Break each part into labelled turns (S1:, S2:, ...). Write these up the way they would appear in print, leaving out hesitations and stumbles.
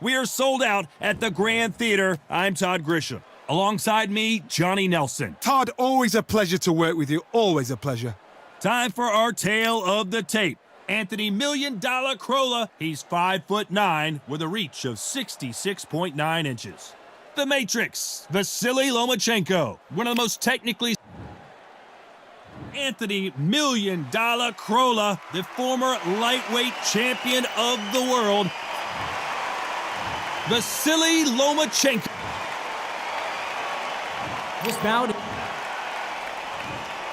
S1: We are sold out at the Grand Theater. I'm Todd Grisham. Alongside me, Johnny Nelson.
S2: Todd, always a pleasure to work with you. Always a pleasure.
S1: Time for our tale of the tape. Anthony $1 Million CROLLA. He's 5'9" with a reach of 66.9 inches. The Matrix, VASILII Lomachenko, one of the most technically... Anthony $1 Million CROLLA, the former lightweight champion of the world. VASILII Lomachenko.
S3: Just bowed.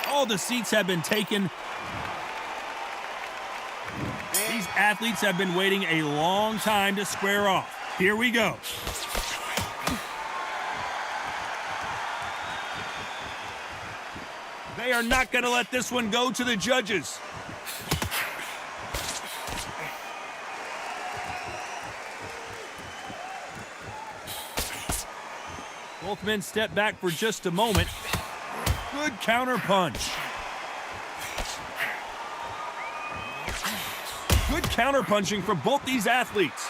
S1: All the seats have been taken. These athletes have been waiting a long time to square off. Here we go. They are not going to let this one go to the judges. Both men step back for just a moment. Good counter punch. Good counter punching from both these athletes.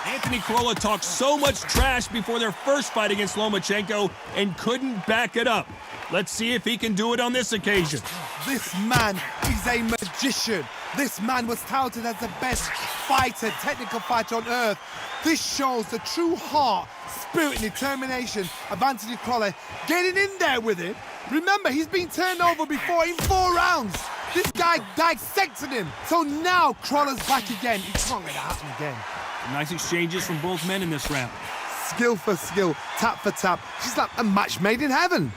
S1: Anthony CROLLA talked so much trash before their first fight against Lomachenko and couldn't back it up. Let's see if he can do it on this occasion.
S2: This man is a magician. This man was touted as the best fighter, technical fighter on earth. This shows the true heart, spirit, and determination of Anthony CROLLA getting in there with it. Remember, he's been turned over before in 4 rounds. This guy dissected him. So now CROLLA's back again. He can't let that happen again.
S1: Nice exchanges from both men in this round.
S2: Skill for skill, tap for tap. She's like a match made in heaven.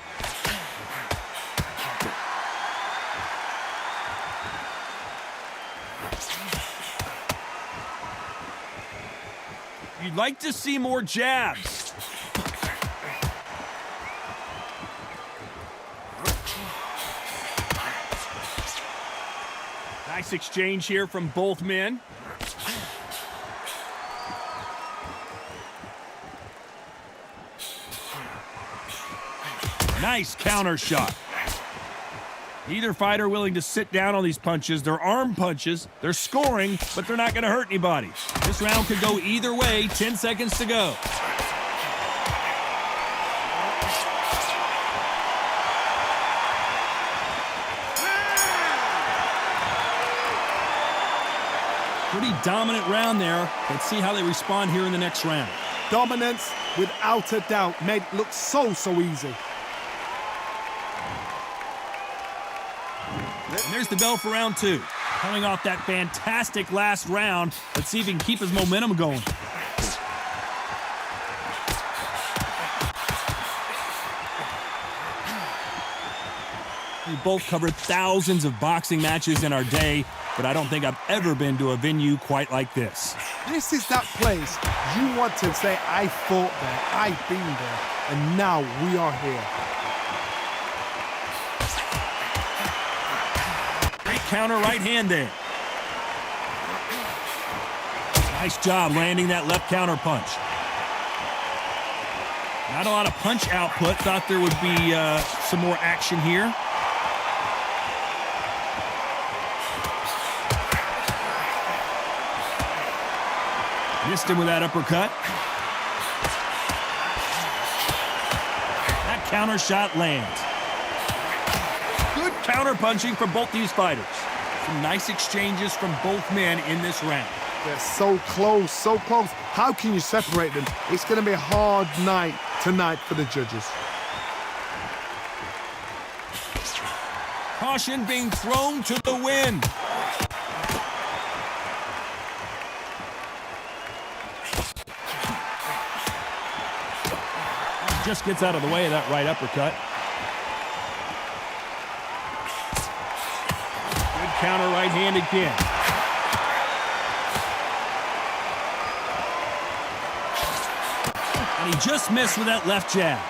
S1: You'd like to see more jabs. Nice exchange here from both men. Nice counter shot. Neither fighter willing to sit down on these punches. They're arm punches. They're scoring, but they're not going to hurt anybody. This round could go either way. 10 seconds to go. Pretty dominant round there. Let's see how they respond here in the next round.
S2: Dominance, without a doubt, made it look so easy.
S1: And there's the bell for round 2. Coming off that fantastic last round, let's see if he can keep his momentum going. We both covered thousands of boxing matches in our day, but I don't think I've ever been to a venue quite like this.
S2: This is that place you want to say, I fought there, I've been there, and now we are here.
S1: Counter right hand there. Nice job landing that left counter punch. Not a lot of punch output. Thought there would be some more action here. Missed him with that uppercut. That counter shot lands. Good counter punching from both these fighters. Some nice exchanges from both men in this round.
S2: They're so close, so close. How can you separate them? It's going to be a hard night tonight for the judges.
S1: Caution being thrown to the wind. Just gets out of the way of that right uppercut. Counter right hand again. And he just missed with that left jab.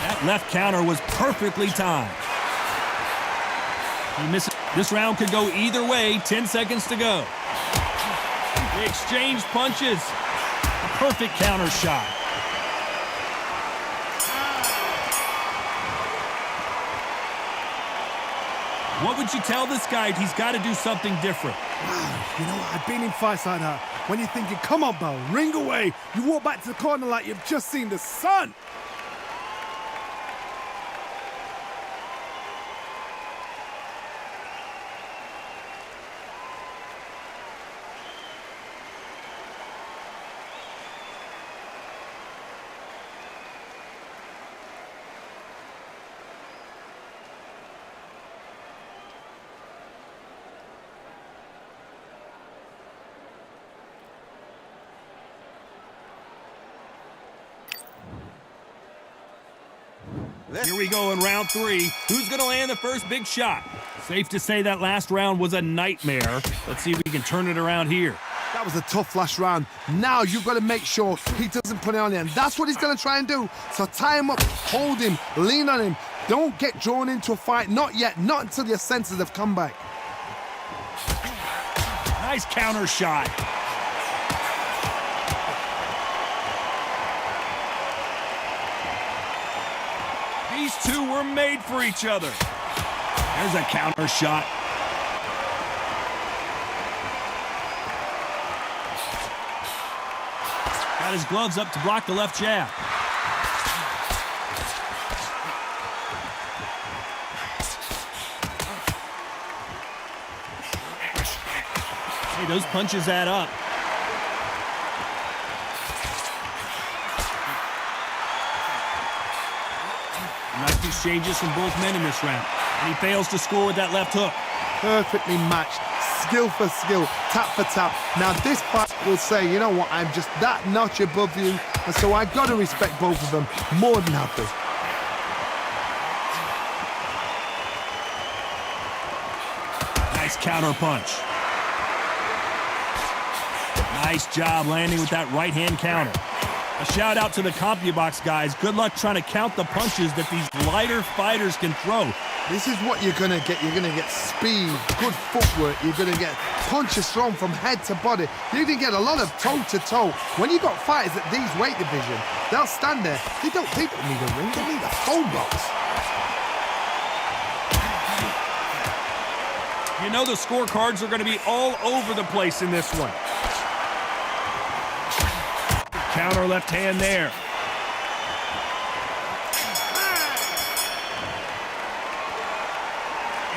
S1: That left counter was perfectly timed. He missed. This round could go either way. 10 seconds to go. They exchange punches. A perfect counter shot. What would you tell this guy? He's got to do something different.
S2: You know what? I've been in fights like that. When you're thinking, come on, Bell, ring away. You walk back to the corner like you've just seen the sun.
S1: Here we go in round 3. Who's going to land the first big shot? Safe to say that last round was a nightmare. Let's see if we can turn it around here.
S2: That was a tough last round. Now you've got to make sure he doesn't put it on you, and that's what he's going to try and do. So tie him up, hold him, lean on him. Don't get drawn into a fight. Not yet. Not until your senses have come back.
S1: Nice counter shot. These two were made for each other. There's a counter shot. Got his gloves up to block the left jab. Hey, those punches add up. Nice exchanges from both men in this round. And he fails to score with that left hook.
S2: Perfectly matched. Skill for skill, tap for tap. Now this fight will say, you know what, I'm just that notch above you, and so I got to respect both of them more than happy.
S1: Nice counter punch. Nice job landing with that right hand counter. A shout out to the CompuBox guys. Good luck trying to count the punches that these lighter fighters can throw.
S2: This is what you're going to get. You're going to get speed, good footwork. You're going to get punches thrown from head to body. You're going to get a lot of toe-to-toe. When you got fighters at these weight division, they'll stand there. They don't need a ring. They need a phone box.
S1: You know the scorecards are going to be all over the place in this one. Counter left hand there.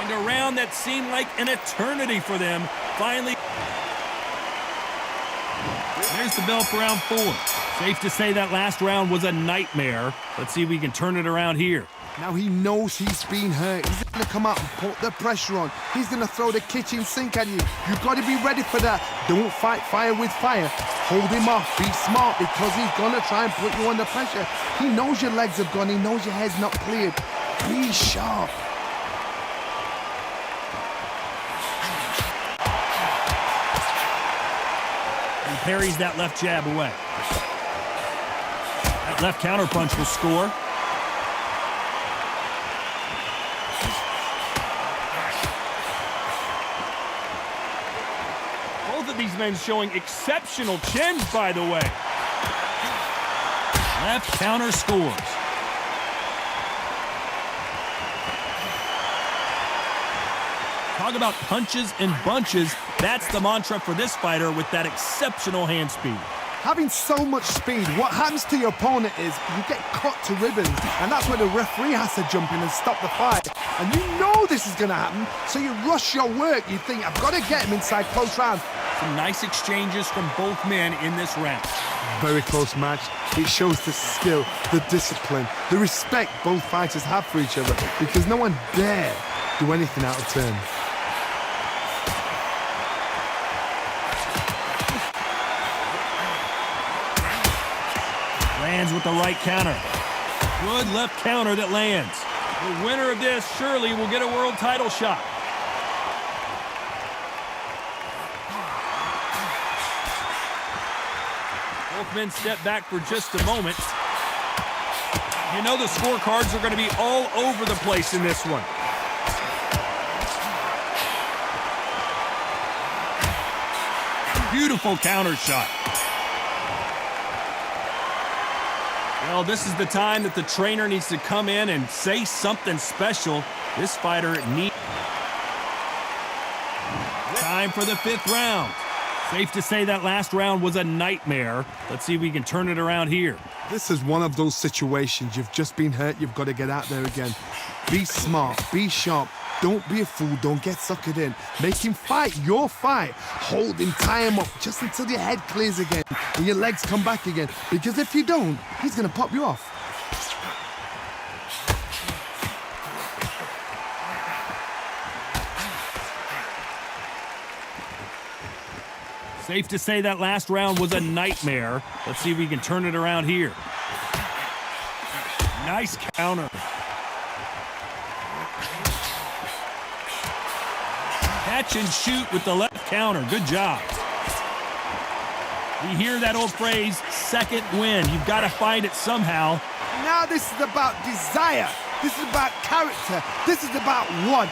S1: And a round that seemed like an eternity for them. Finally, there's the bell for round 4. Safe to say that last round was a nightmare. Let's see if we can turn it around here.
S2: Now he knows he's been hurt. He's going to come out and put the pressure on. He's going to throw the kitchen sink at you. You've got to be ready for that. Don't fight fire with fire. Hold him off. Be smart, because he's going to try and put you under pressure. He knows your legs have gone. He knows your head's not cleared. Be sharp.
S1: And parries that left jab away. That left counter punch will score. These men showing exceptional chins, by the way. Left counter scores. Talk about punches and bunches. That's the mantra for this fighter with that exceptional hand speed.
S2: Having so much speed, what happens to your opponent is you get cut to ribbons, and that's where the referee has to jump in and stop the fight. And you know this is going to happen, so you rush your work. You think, I've got to get him inside close rounds.
S1: Some nice exchanges from both men in this round.
S2: Very close match. It shows the skill, the discipline, the respect both fighters have for each other, because no one dare do anything out of turn.
S1: Lands with the right counter. Good left counter that lands. The winner of this surely will get a world title shot. Both men step back for just a moment. You know the scorecards are going to be all over the place in this one. Beautiful counter shot. Well, this is the time that the trainer needs to come in and say something special. This fighter needs... time for the 5th round. Safe to say that last round was a nightmare. Let's see if we can turn it around here.
S2: This is one of those situations. You've just been hurt. You've got to get out there again. Be smart. Be sharp. Don't be a fool. Don't get suckered in. Make him fight your fight. Hold him, tie him up just until your head clears again and your legs come back again. Because if you don't, he's going to pop you off.
S1: Safe to say that last round was a nightmare. Let's see if we can turn it around here. Nice counter. Catch and shoot with the left counter. Good job. We hear that old phrase, second win. You've got to find it somehow.
S2: Now this is about desire. This is about character. This is about want.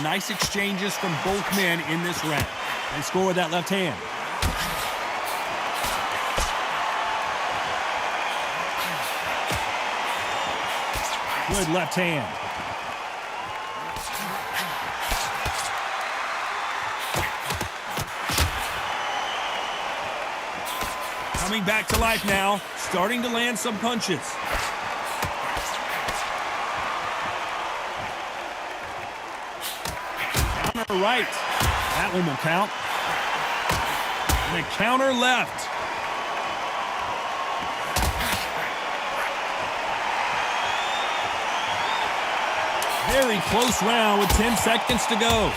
S1: Nice exchanges from both men in this round. They score with that left hand. Good left hand. Coming back to life now, starting to land some punches. Counter right. That one will count. And a counter left. Very close round with 10 seconds to go.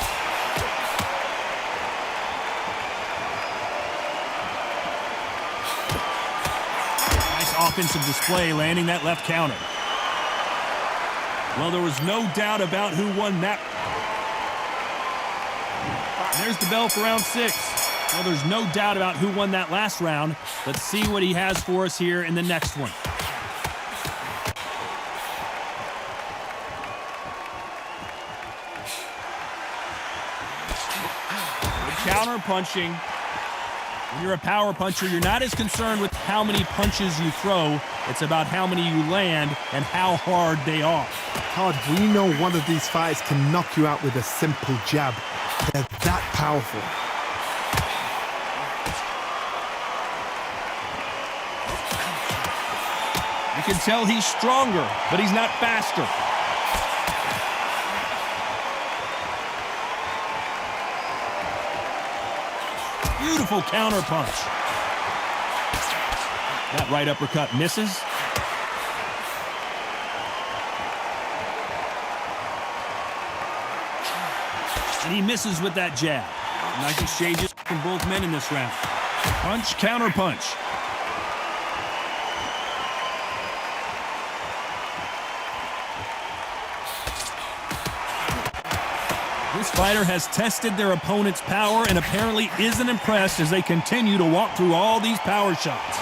S1: Nice offensive display, landing that left counter. Well, there was no doubt about who won that. There's the bell for round 6. Well, there's no doubt about who won that last round. Let's see what he has for us here in the next one. Counter punching. When you're a power puncher, you're not as concerned with how many punches you throw. It's about how many you land and how hard they are.
S2: Todd, we know one of these fighters can knock you out with a simple jab. They're that powerful.
S1: You can tell he's stronger, but he's not faster. Beautiful counter punch. That right uppercut misses. And he misses with that jab. Nice exchanges from both men in this round. Punch, counter punch. This fighter has tested their opponent's power and apparently isn't impressed as they continue to walk through all these power shots.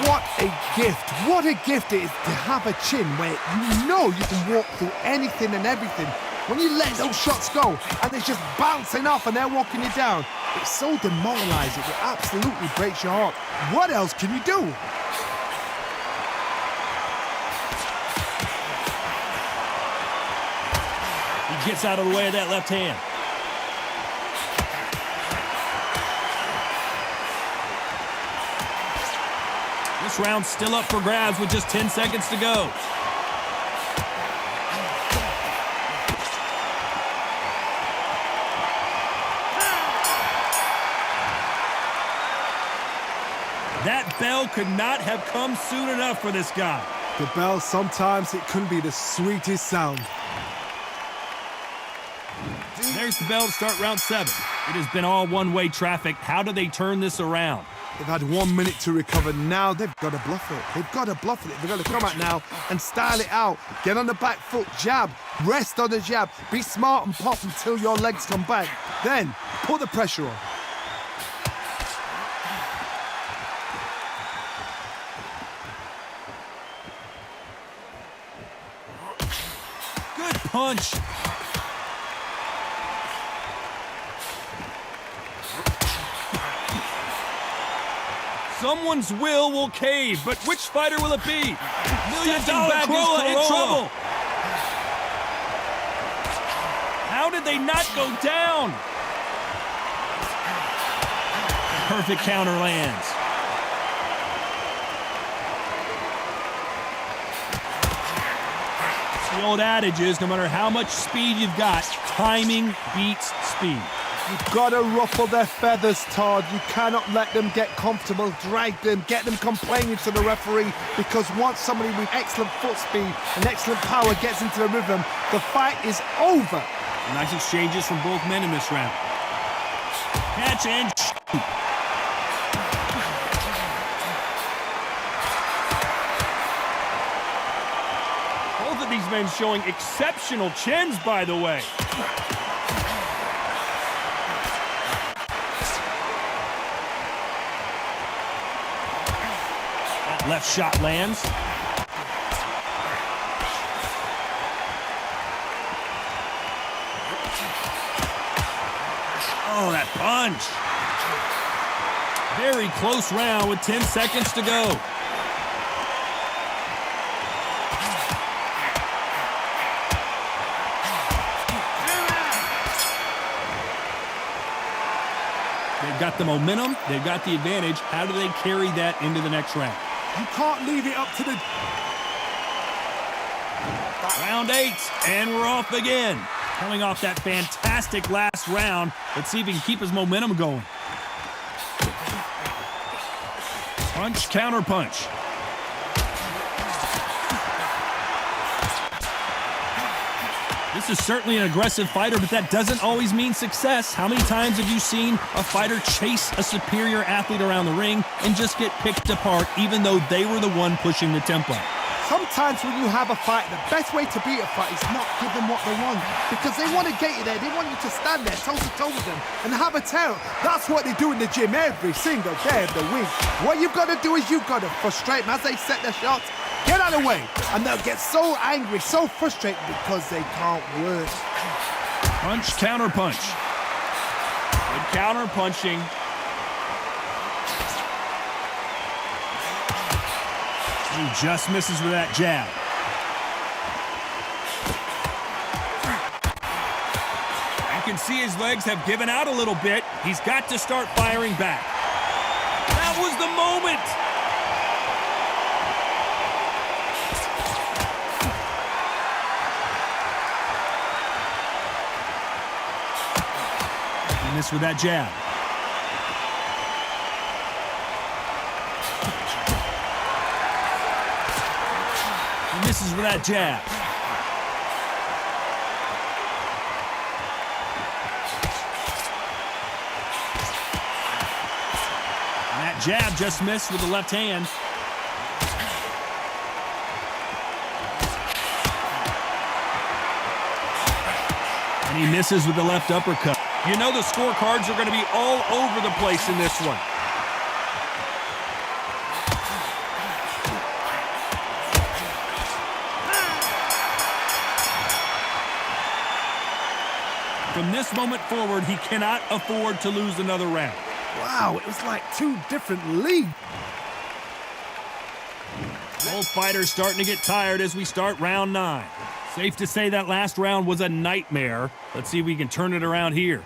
S2: What a gift. What a gift it is to have a chin where you know you can walk through anything and everything. When you let those shots go and it's just bouncing off and they're walking you down, it's so demoralizing. It absolutely breaks your heart. What else can you do?
S1: He gets out of the way of that left hand. This round's still up for grabs with just 10 seconds to go. That bell could not have come soon enough for this guy.
S2: The bell, sometimes it can be the sweetest sound.
S1: There's the bell to start round 7. It has been all one-way traffic. How do they turn this around?
S2: They've had 1 minute to recover. Now they've got to bluff it. They've got to bluff it. They've got to come out now and style it out. Get on the back foot, jab, rest on the jab. Be smart and pop until your legs come back. Then put the pressure on.
S1: Good punch. Someone's will cave, but which fighter will it be? $1 million CROLLA in trouble. How did they not go down? Perfect counter lands. The old adage is, no matter how much speed you've got, timing beats speed.
S2: You've got to ruffle their feathers, Todd. You cannot let them get comfortable, drag them, get them complaining to the referee, because once somebody with excellent foot speed and excellent power gets into the rhythm, the fight is over.
S1: Nice exchanges from both men in this round. Catch and shoot. Both of these men showing exceptional chins, by the way. That left shot lands. Oh, that punch. Very close round with 10 seconds to go. They've got the momentum. They've got the advantage. How do they carry that into the next round?
S2: You can't leave it up to the...
S1: Round 8, and we're off again. Coming off that fantastic last round. Let's see if he can keep his momentum going. Punch, counter punch. This is certainly an aggressive fighter, but that doesn't always mean success. How many times have you seen a fighter chase a superior athlete around the ring and just get picked apart, even though they were the one pushing the tempo?
S2: Sometimes when you have a fight, the best way to beat a fight is not give them what they want, because they want to get you there. They want you to stand there toe-to-toe with them and have a tear. That's what they do in the gym every single day of the week. What you've got to do is you've got to frustrate them as they set their shots. Get out of the way, and they'll get so angry, so frustrated because they can't work.
S1: Punch, counter punch. Good counter punching. He just misses with that jab. You can see his legs have given out a little bit. He's got to start firing back. That was the moment. He missed with that jab. Misses with that jab. And that jab just missed with the left hand. And he misses with the left uppercut. You know the scorecards are going to be all over the place in this one. From this moment forward, he cannot afford to lose another round.
S2: Wow, it was like two different leagues.
S1: Both fighters starting to get tired as we start round 9. Safe to say that last round was a nightmare. Let's see if we can turn it around here.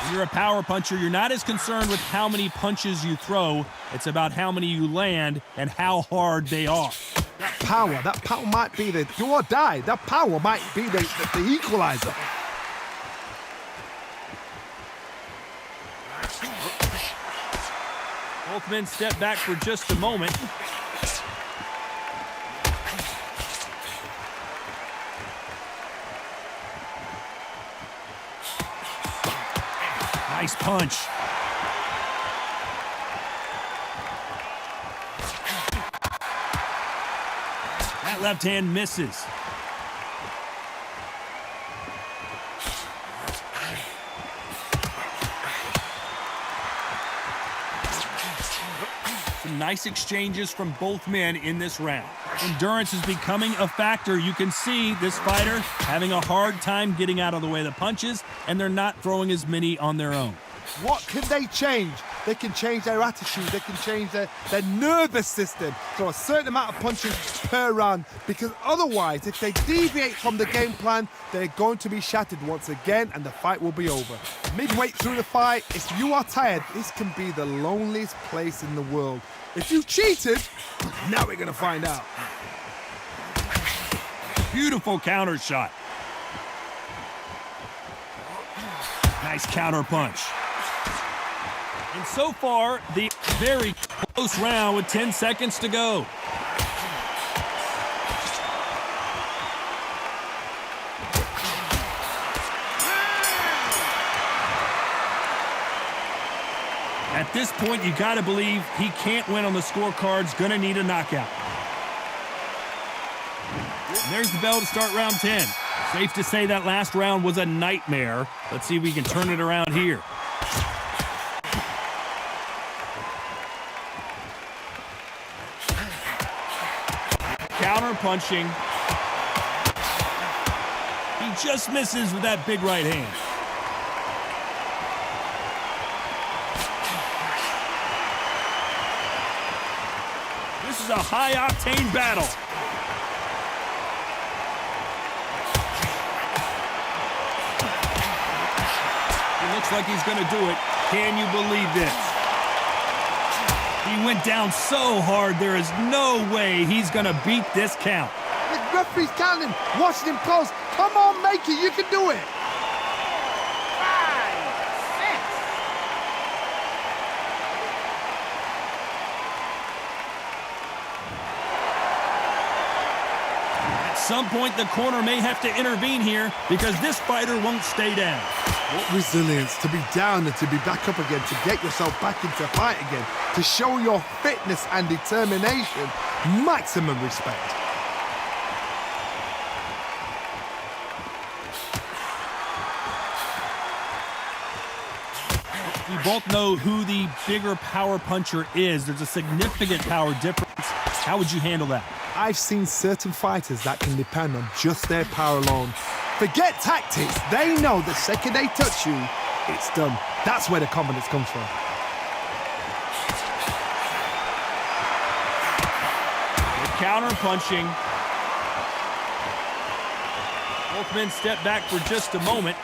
S1: When you're a power puncher, you're not as concerned with how many punches you throw. It's about how many you land and how hard they are.
S2: That power might be the do or die. That power might be the equalizer.
S1: Both men step back for just a moment. Nice punch. That left hand misses. Some nice exchanges from both men in this round. Endurance is becoming a factor. You can see this fighter having a hard time getting out of the way of the punches, and they're not throwing as many on their own.
S2: What can they change? They can change their attitude. They can change their nervous system. Throw a certain amount of punches per round, because otherwise, if they deviate from the game plan, they're going to be shattered once again, and the fight will be over. Midway through the fight, if you are tired, this can be the loneliest place in the world. If you cheated, now we're going to find out.
S1: Beautiful counter shot. Nice counter punch. And so far, the very close round with 10 seconds to go. At this point, you got to believe he can't win on the scorecards, gonna need a knockout. And there's the bell to start round 10. Safe to say that last round was a nightmare. Let's see if we can turn it around here. Counter punching. He just misses with that big right hand. This is a high-octane battle. It looks like he's going to do it. Can you believe this? He went down so hard, there is no way he's going to beat this count.
S2: The referee's counting, watching him close. Come on, make it. You can do it.
S3: 5, 6.
S1: At some point, the corner may have to intervene here because this fighter won't stay down.
S2: What resilience to be down and to be back up again, to get yourself back into fight again, to show your fitness and determination. Maximum respect.
S1: We both know who the bigger power puncher is. There's a significant power difference. How would you handle that?
S2: I've seen certain fighters that can depend on just their power alone. Forget tactics. They know the second they touch you, it's done. That's where the confidence comes from.
S1: Counter punching. Both men step back for just a moment.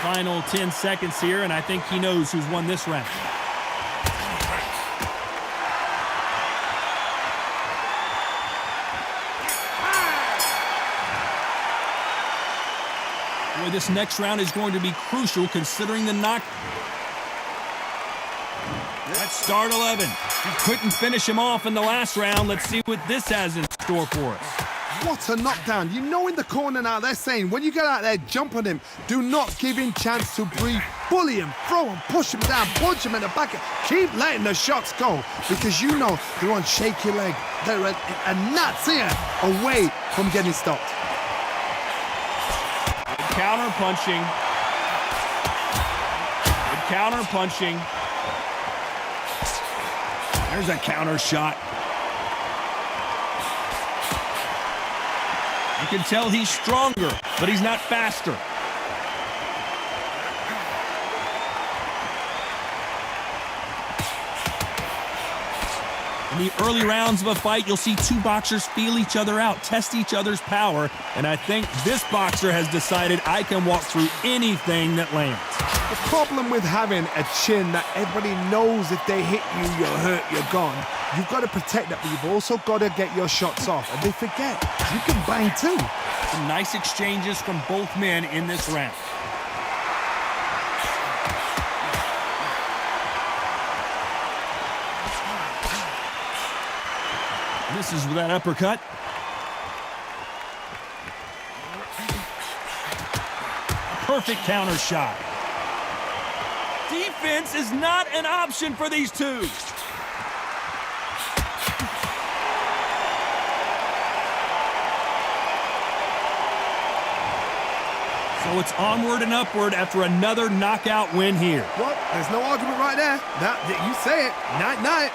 S1: Final 10 seconds here, and I think he knows who's won this round. Boy, this next round is going to be crucial considering the knock. Let's start 11. He couldn't finish him off in the last round. Let's see what this has in store for us.
S2: What a knockdown. You know in the corner now, they're saying, when you get out there, jump on him. Do not give him chance to breathe. Bully him, throw him, push him down, punch him in the back. Keep letting the shots go because you know they're on shaky leg. They're a gnat's here away from getting stopped.
S1: Good counter punching. Good counter punching. There's a counter shot. You can tell he's stronger, but he's not faster. In the early rounds of a fight, you'll see two boxers feel each other out, test each other's power, and I think this boxer has decided I can walk through anything that lands.
S2: The problem with having a chin that everybody knows if they hit you, you're hurt, you're gone. You've got to protect that, but you've also got to get your shots off. And they forget, you can bang too.
S1: Some nice exchanges from both men in this round. Misses with that uppercut. Perfect counter shot. Defense is not an option for these two. So it's onward and upward after another knockout win here.
S2: What? There's no argument right there. That you say it. Night, night.